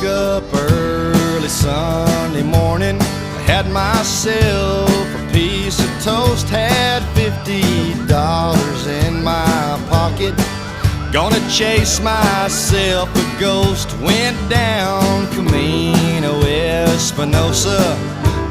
up early Sunday morning. I had myself a piece of toast, had $50 in my pocket. Gonna chase myself a ghost. Went down Camino Espinosa.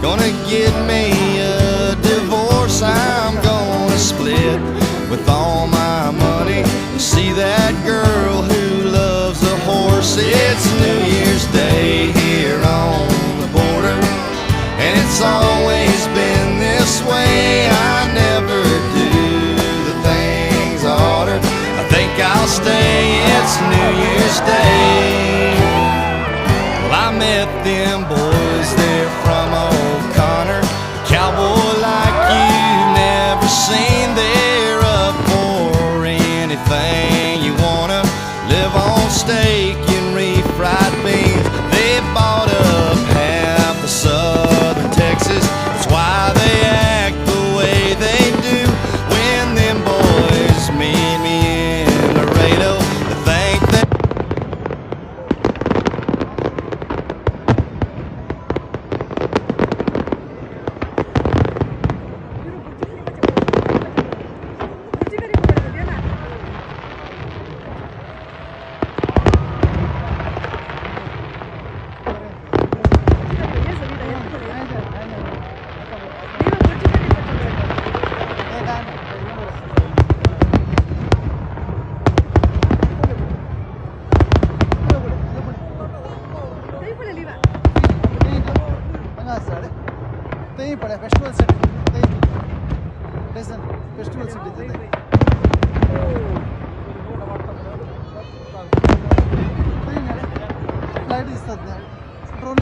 Gonna get me a divorce. I'm gonna split with all my money. See that girl who loves a horse. It's New Year's Day here on the border, and it's always been this way. I never do the things I oughta. I think I'll stay. It's New Year's Day. Well, I met them boys there from O'Connor, cowboy like you've never seen. They're up for anything you wanna. Live on steak and refried beans. They bought up half of southern Texas. That's why they act the way they do. When them boys meet me in Laredo, they think that त्यही पढे festival city त्यही lesson festival city त्यही flight दिसतात drone